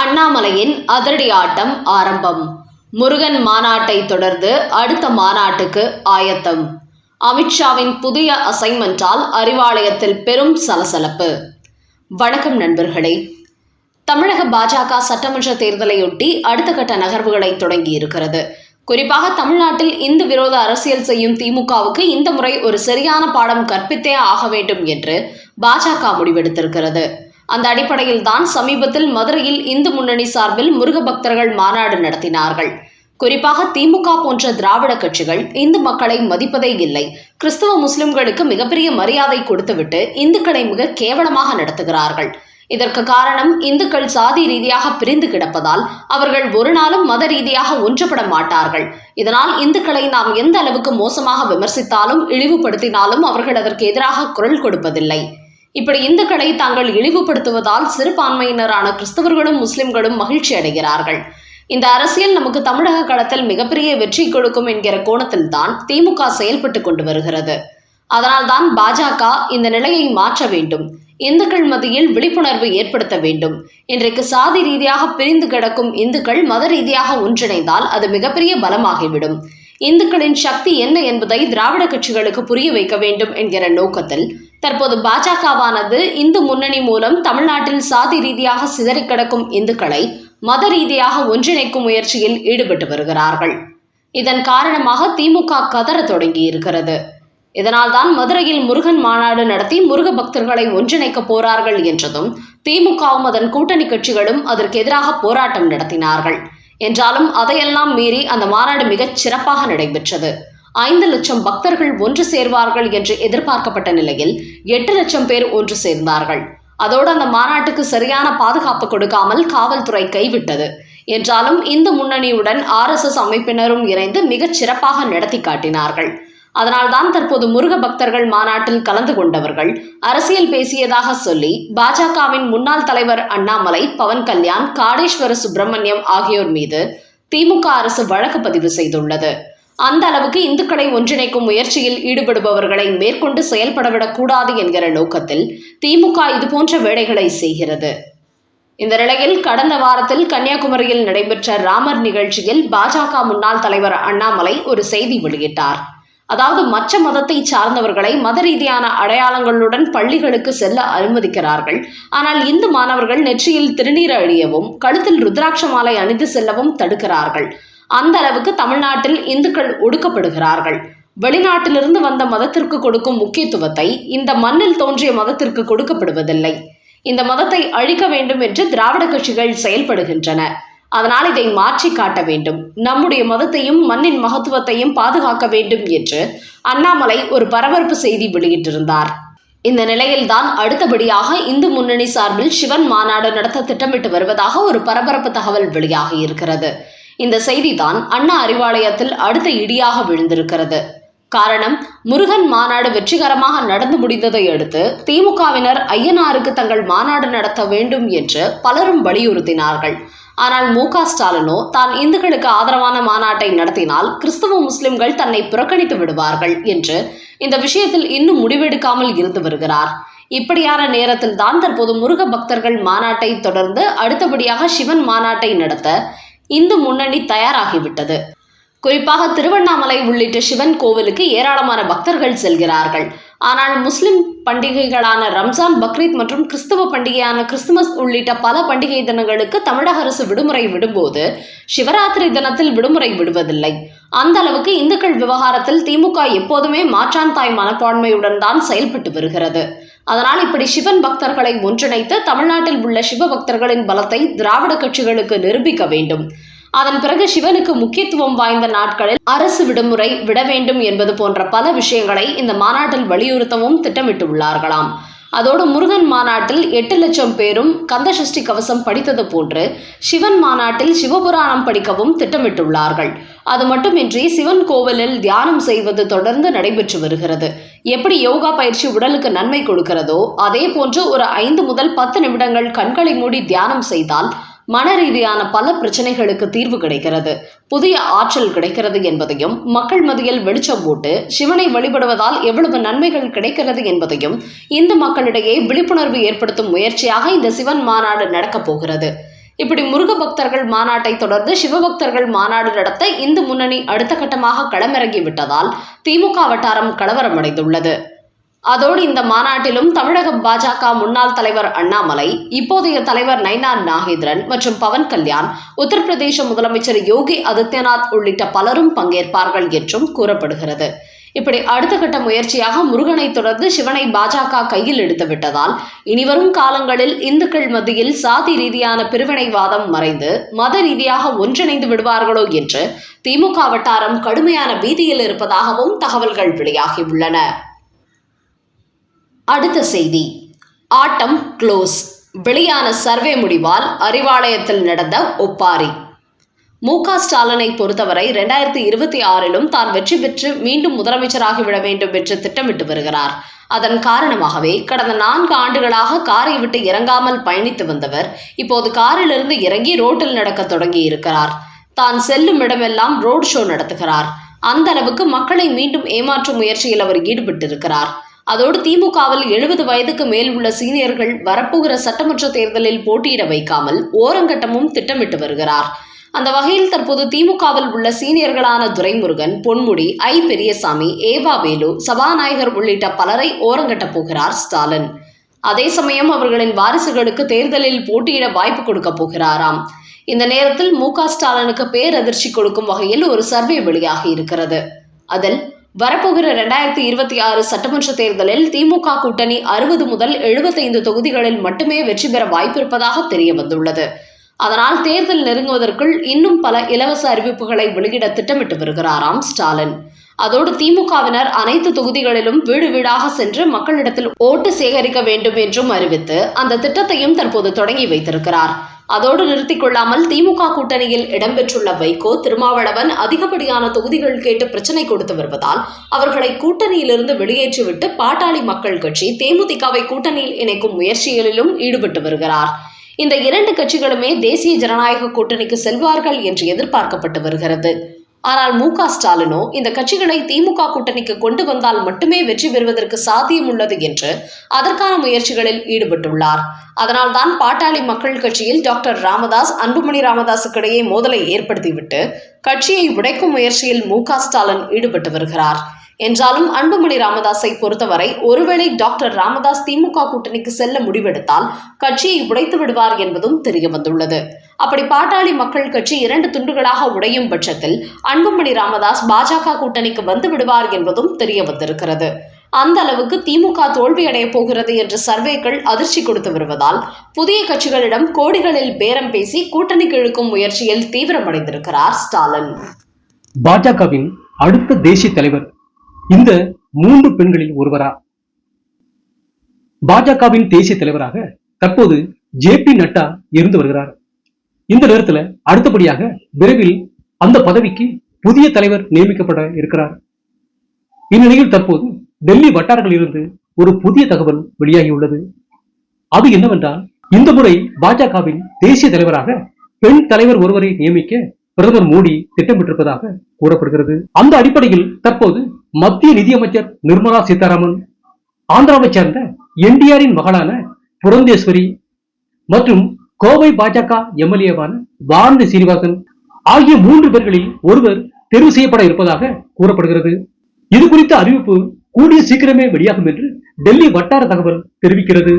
அண்ணாமலையின் அதிரடி ஆட்டம் ஆரம்பம். முருகன் மாநாட்டை தொடர்ந்து அடுத்த மாநாட்டுக்கு ஆயத்தம். அமித்ஷாவின் புதிய அசைன்மெண்டால் அறிவாலயத்தில் பெரும் சலசலப்பு. வணக்கம் நண்பர்களே. தமிழக பாஜக சட்டமன்ற தேர்தலையொட்டி அடுத்த கட்ட நகர்வுகளை தொடங்கியிருக்கிறது. குறிப்பாக தமிழ்நாட்டில் இந்து விரோத அரசியல் செய்யும் திமுகவுக்கு இந்த முறை ஒரு சரியான பாடம் கற்பித்தே ஆக வேண்டும் என்று பாஜக முடிவெடுத்திருக்கிறது. அந்த அடிப்படையில் தான் சமீபத்தில் மதுரையில் இந்து முன்னணி சார்பில் முருக பக்தர்கள் மாநாடு நடத்தினார்கள். குறிப்பாக திமுக போன்ற திராவிட கட்சிகள் இந்து மக்களை மதிப்பதே இல்லை, கிறிஸ்தவ முஸ்லிம்களுக்கு மிகப்பெரிய மரியாதை கொடுத்துவிட்டு இந்துக்களை மிக கேவலமாக நடத்துகிறார்கள். இதற்கு காரணம் இந்துக்கள் சாதி ரீதியாக பிரிந்து கிடப்பதால் அவர்கள் ஒரு நாளும் மத ரீதியாக ஒன்றுபட மாட்டார்கள். இதனால் இந்துக்களை நாம் எந்த அளவுக்கு மோசமாக விமர்சித்தாலும் இழிவுபடுத்தினாலும் அவர்கள் அதற்கு எதிராக குரல் கொடுப்பதில்லை. இப்படி இந்துக்களை தாங்கள் இழிவுபடுத்துவதால் சிறுபான்மையினரான கிறிஸ்தவர்களும் முஸ்லிம்களும் மகிழ்ச்சி அடைகிறார்கள். இந்த அரசியல் நமக்கு தமிழக களத்தில் மிகப்பெரிய வெற்றி கொடுக்கும் என்கிற கோணத்தில் தான் திமுக செயல்பட்டு கொண்டு வருகிறது. அதனால்தான் பாஜக இந்த நிலையை மாற்ற வேண்டும், இந்துக்கள் மத்தியில் விழிப்புணர்வு ஏற்படுத்த வேண்டும். இன்றைக்கு சாதி ரீதியாக பிரிந்து கிடக்கும் இந்துக்கள் மத ரீதியாக ஒன்றிணைந்தால் அது மிகப்பெரிய பலமாகிவிடும். இந்துக்களின் சக்தி என்ன என்பதை திராவிட கட்சிகளுக்கு புரிய வைக்க வேண்டும் என்கிற நோக்கத்தில் தற்போது பாஜகவானது இந்து முன்னணி மூலம் தமிழ்நாட்டில் சாதி ரீதியாக சிதறி கிடக்கும் இந்துக்களை மத ரீதியாக ஒன்றிணைக்கும் முயற்சியில் ஈடுபட்டு வருகிறார்கள். இதன் காரணமாக திமுக கதற தொடங்கி இருக்கிறது. இதனால்தான் மதுரையில் முருகன் மாநாடு நடத்தி முருக பக்தர்களை ஒன்றிணைக்க போறார்கள் என்றதும் திமுகவும் அதன் கூட்டணி கட்சிகளும் அதற்கு எதிராக போராட்டம் நடத்தினார்கள். என்றாலும் அதையெல்லாம் மீறி அந்த மாநாடு மிகச் சிறப்பாக நடைபெற்றது. 5 லட்சம் பக்தர்கள் ஒன்று சேர்வார்கள் என்று எதிர்பார்க்கப்பட்ட நிலையில் 8 லட்சம் பேர் ஒன்று சேர்ந்தார்கள். அதோடு அந்த மாநாட்டுக்கு சரியான பாதுகாப்பு கொடுக்காமல் காவல்துறை கைவிட்டது. என்றாலும் இந்து முன்னணியுடன் RSS அமைப்பினரும் இணைந்து மிகச் சிறப்பாக நடத்தி காட்டினார்கள். அதனால்தான் தற்போது முருக பக்தர்கள் மாநாட்டில் கலந்து கொண்டவர்கள் அரசியல் பேசியதாக சொல்லி பாஜகவின் முன்னாள் தலைவர் அண்ணாமலை, பவன் கல்யாண், காடேஸ்வர சுப்பிரமணியம் ஆகியோர் மீது திமுக அரசு வழக்கு பதிவு செய்துள்ளது. அந்த அளவுக்கு இந்துக்களை ஒன்றிணைக்கும் முயற்சியில் ஈடுபடுபவர்களை மேற்கொண்டு செயல்படவிடக் கூடாது என்கிற நோக்கத்தில் திமுக இதுபோன்ற வேலைகளை செய்கிறது. இந்த நிலையில் கடந்த வாரத்தில் கன்னியாகுமரியில் நடைபெற்ற ராமர் நிகழ்ச்சியில் பாஜக முன்னாள் தலைவர் அண்ணாமலை ஒரு செய்தி வெளியிட்டார். அதாவது மற்ற மதத்தை சார்ந்தவர்களை மத ரீதியான அடையாளங்களுடன் பள்ளிகளுக்கு செல்ல அனுமதிக்கிறார்கள். ஆனால் இந்து மாணவர்கள் நெற்றியில் திருநீர் அழியவும் கழுத்தில் ருத்ராட்ச மாலை அணிந்து செல்லவும் தடுக்கிறார்கள். அந்த அளவுக்கு தமிழ்நாட்டில் இந்துக்கள் ஒடுக்கப்படுகிறார்கள். வெளிநாட்டிலிருந்து வந்த மதத்திற்கு கொடுக்கும் முக்கியத்துவத்தை இந்த மண்ணில் தோன்றிய மதத்திற்கு கொடுக்கப்படுவதில்லை. இந்த மதத்தை அழிக்க வேண்டும் என்று திராவிட கட்சிகள் செயல்படுகின்றன. அதனால் இதை மாற்றி காட்ட வேண்டும், நம்முடைய மதத்தையும் மண்ணின் மகத்துவத்தையும் பாதுகாக்க வேண்டும் என்று அண்ணாமலை ஒரு பரபரப்பு செய்தி வெளியிட்டிருந்தார். இந்த நிலையில்தான் அடுத்தபடியாக இந்து முன்னணி சார்பில் சிவன் மாநாடு நடத்த திட்டமிட்டு வருவதாக ஒரு பரபரப்பு தகவல் வெளியாகி இருக்கிறது. இந்த செய்திதான் அண்ணா அறிவாலயத்தில் அடுத்த இடியாக விழுந்திருக்கிறது. காரணம், முருகன் மாநாடு வெற்றிகரமாக நடந்து முடிந்ததை அடுத்து திமுகவினர் ஐயனாருக்கு தங்கள் மாநாடு நடத்த வேண்டும் என்று பலரும் வலியுறுத்தினார்கள். ஆனால் MK ஸ்டாலினோ தான் இந்துக்களுக்கு ஆதரவான மாநாட்டை நடத்தினால் கிறிஸ்தவ முஸ்லிம்கள் தன்னை புறக்கணித்து விடுவார்கள் என்று இந்த விஷயத்தில் இன்னும் முடிவெடுக்காமல் இருந்து வருகிறார். இப்படியான நேரத்தில் தான் தற்போது முருக பக்தர்கள் மாநாட்டை தொடர்ந்து அடுத்தபடியாக சிவன் மாநாட்டை நடத்த இந்து முன்னணி தயாராகிவிட்டது. குறிப்பாக திருவண்ணாமலை உள்ளிட்ட சிவன் கோவிலுக்கு ஏராளமான பக்தர்கள் செல்கிறார்கள். ஆனால் முஸ்லிம் பண்டிகைகளான ரம்ஜான், பக்ரீத் மற்றும் கிறிஸ்தவ பண்டிகையான கிறிஸ்துமஸ் உள்ளிட்ட பல பண்டிகை தினங்களுக்கு தமிழக அரசு விடுமுறை விடும்போது சிவராத்திரி தினத்தில் விடுமுறை விடுவதில்லை. அந்த அளவுக்கு இந்துக்கள் விவகாரத்தில் திமுக எப்போதுமே மாற்றான் தாய் மனப்பான்மையுடன் தான் செயல்பட்டு வருகிறது. அதனால் இப்படி சிவன் பக்தர்களை ஒன்றிணைத்து தமிழ்நாட்டில் உள்ள சிவ பக்தர்களின் பலத்தை திராவிட கட்சிகளுக்கு நிரூபிக்க வேண்டும். அதன் பிறகு சிவனுக்கு முக்கியத்துவம் வாய்ந்த நாட்களில் அரசு விடுமுறை விட வேண்டும் என்பது போன்ற பல விஷயங்களை இந்த மாநாட்டில் வலியுறுத்தவும் திட்டமிட்டுள்ளார்களாம். அதோடு முருகன் மாநாட்டில் 8 லட்சம் பேரும் கந்த சஷ்டி கவசம் படித்தது போன்று சிவன் மாநாட்டில் சிவபுராணம் படிக்கவும் திட்டமிட்டுள்ளார்கள். அது மட்டுமின்றி சிவன் கோவிலில் தியானம் செய்வது தொடர்ந்து நடைபெற்று வருகிறது. எப்படி யோகா பயிற்சி உடலுக்கு நன்மை கொடுக்கிறதோ அதே போன்று ஒரு 5 முதல் 10 நிமிடங்கள் கண்களை மூடி தியானம் செய்தால் மன ரீதியான பல பிரச்சனைகளுக்கு தீர்வு கிடைக்கிறது, புதிய ஆற்றல் கிடைக்கிறது என்பதையும், மக்கள் மத்தியில் வெளிச்சம் போட்டு சிவனை வழிபடுவதால் எவ்வளவு நன்மைகள் கிடைக்கிறது என்பதையும் இந்து மக்களிடையே விழிப்புணர்வு ஏற்படுத்தும் முயற்சியாக இந்த சிவன் மாநாடு நடக்கப் போகிறது. இப்படி முருக பக்தர்கள் மாநாட்டை தொடர்ந்து சிவபக்தர்கள் மாநாடு நடத்த இந்து முன்னணி அடுத்த கட்டமாக களமிறங்கி விட்டதால் திமுக வட்டாரம் கலவரமடைந்துள்ளது. அதோடு இந்த மாநாட்டிலும் தமிழக பாஜக முன்னாள் தலைவர் அண்ணாமலை, இப்போதைய தலைவர் நைனா நாகேந்திரன் மற்றும் பவன் கல்யாண், உத்தரப்பிரதேச முதலமைச்சர் யோகி ஆதித்யநாத் உள்ளிட்ட பலரும் பங்கேற்பார்கள் என்றும் கூறப்படுகிறது. இப்படி அடுத்த கட்ட முயற்சியாக முருகனை தொடர்ந்து சிவனை பாஜக கையில் எடுத்து விட்டதால் இனிவரும் காலங்களில் இந்துக்கள் மத்தியில் சாதி ரீதியான பிரிவினைவாதம் மறைந்து மத ரீதியாக ஒன்றிணைந்து விடுவார்களோ என்று திமுக வட்டாரம் கடுமையான பீதியில் இருப்பதாகவும் தகவல்கள் வெளியாகியுள்ளன. அடுத்த செய்தி, ஆட்டம் க்ளோஸ். வெளியான சர்வே முடிவால் அறிவாலயத்தில் நடந்த ஒப்பாரி. மு.க. ஸ்டாலினை பொறுத்தவரை 2026 தான் வெற்றி பெற்று மீண்டும் முதலமைச்சராகிவிட வேண்டும் என்று திட்டமிட்டு வருகிறார். அதன் காரணமாகவே கடந்த 4 ஆண்டுகளாக காரை விட்டு இறங்காமல் பயணித்து வந்தவர் இப்போது காரிலிருந்து இறங்கி ரோட்டில் நடக்க தொடங்கி இருக்கிறார். தான் செல்லும் இடமெல்லாம் ரோட் ஷோ நடத்துகிறார். அந்த அளவுக்கு மக்களை மீண்டும் ஏமாற்றும் முயற்சியில் அவர் ஈடுபட்டிருக்கிறார். அதோடு திமுகவில் 70 வயதுக்கு மேல் உள்ள சீனியர்கள் வரப்போகிற சட்டமன்ற தேர்தலில் போட்டியிட வைக்காமல் ஓரங்கட்டமும் திட்டமிட்டு வருகிறார். அந்த வகையில் தற்போது திமுகவில் உள்ள சீனியர்களான துரைமுருகன், பொன்முடி, ஐ. பெரியசாமி, ஏவா வேலு, சபாநாயகர் உள்ளிட்ட பலரை ஓரங்கட்டப் போகிறார் ஸ்டாலின். அதே சமயம் அவர்களின் வாரிசுகளுக்கு தேர்தலில் போட்டியிட வாய்ப்பு கொடுக்க போகிறாராம். இந்த நேரத்தில் மு.க. ஸ்டாலினுக்கு பேரதிர்ச்சி கொடுக்கும் வகையில் ஒரு சர்வே வெளியாகி இருக்கிறது. அதில் வரப்போகிற 2026 சட்டமன்ற தேர்தலில் திமுக கூட்டணி 60 முதல் 75 தொகுதிகளில் மட்டுமே வெற்றி பெற வாய்ப்பிருப்பதாக தெரிய வந்துள்ளது. அதனால் தேர்தல் நெருங்குவதற்குள் இன்னும் பல இலவச அறிவிப்புகளை வெளியிட திட்டமிட்டு வருகிறாராம் ஸ்டாலின். அதோடு திமுகவினர் அனைத்து தொகுதிகளிலும் வீடு வீடாக சென்று மக்களிடத்தில் ஓட்டு சேகரிக்க வேண்டும் என்றும் அறிவித்து அந்த திட்டத்தையும் தற்போது தொடங்கி வைத்திருக்கிறார். அதோடு நிறுத்திக் கொள்ளாமல் திமுக கூட்டணியில் இடம்பெற்றுள்ள வைகோ, திருமாவளவன் அதிகப்படியான தொகுதிகள் கேட்டு பிரச்சனை கொடுத்து வருவதால் அவர்களை கூட்டணியிலிருந்து வெளியேற்றிவிட்டு பாட்டாளி மக்கள் கட்சி தேமுதிகவை கூட்டணியில் இணைக்கும் முயற்சிகளிலும் ஈடுபட்டு வருகிறார். இந்த 2 கட்சிகளுமே தேசிய ஜனநாயக கூட்டணிக்கு செல்வார்கள் என்று எதிர்பார்க்கப்பட்டு வருகிறது. ஆனால் மு.க. ஸ்டாலினோ இந்த கட்சிகளை திமுக கூட்டணிக்கு கொண்டு வந்தால் மட்டுமே வெற்றி பெறுவதற்கு சாத்தியம் உள்ளது என்று அதற்கான முயற்சிகளில் ஈடுபட்டுள்ளார். அதனால்தான் பாட்டாளி மக்கள் கட்சியில் டாக்டர் ராமதாஸ், அன்புமணி ராமதாஸுக்கிடையே மோதலை ஏற்படுத்திவிட்டு கட்சியை உடைக்கும் முயற்சியில் மு.க. ஸ்டாலின் ஈடுபட்டு வருகிறார். என்றாலும் அன்புமணி ராமதாஸை பொறுத்தவரை ஒருவேளை டாக்டர் ராமதாஸ் திமுக கூட்டணிக்கு செல்ல முடிவெடுத்தால் கட்சியை உடைத்து விடுவார் என்பதும் தெரிய வந்துள்ளது. அப்படி பாட்டாளி மக்கள் கட்சி 2 துண்டுகளாக உடையும் பட்சத்தில் அன்புமணி ராமதாஸ் பாஜக கூட்டணிக்கு வந்து விடுவார் என்பதும் தெரிய வந்திருக்கிறது. அந்த அளவுக்கு திமுக தோல்வியடைய போகிறது என்ற சர்வேக்கள் அதிர்ச்சி கொடுத்து வருவதால் புதிய கட்சிகளிடம் கோடிகளில் பேரம் பேசி கூட்டணிக்கு இழுக்கும் முயற்சியில் தீவிரமடைந்திருக்கிறார் ஸ்டாலின். பாஜகவின் அடுத்த தேசிய தலைவர் இந்த 3 பெண்களில் ஒருவரா? பாஜகவின் தேசிய தலைவராக தற்போது ஜே.பி. நட்டா இருந்து வருகிறார். இந்த நேரத்தில் அடுத்தபடியாக விரைவில் அந்த பதவிக்கு புதிய தலைவர் நியமிக்கப்பட இருக்கிறார். இந்நிலையில் தற்போது டெல்லி வட்டாரங்களில் இருந்து ஒரு புதிய தகவல் வெளியாகியுள்ளது. அது என்னவென்றால், இந்த முறை பாஜகவின் தேசிய தலைவராக பெண் தலைவர் ஒருவரை நியமிக்க பிரதமர் மோடி திட்டமிட்டிருப்பதாக கூறப்படுகிறது. அந்த அடிப்படையில் தற்போது மத்திய நிதியமைச்சர் நிர்மலா சீதாராமன், ஆந்திராவைச் சேர்ந்த என்டிஆரின் மகளான புரந்தேஸ்வரி மற்றும் கோவை பாஜக எம்எல்ஏவான வானதி சீனிவாசன் ஆகிய 3 பேர்களில் ஒருவர் தேர்வு செய்யப்பட இருப்பதாக கூறப்படுகிறது. இது குறித்த அறிவிப்பு கூடிய சீக்கிரமே வெளியாகும் என்று டெல்லி வட்டார தகவல் தெரிவிக்கிறது.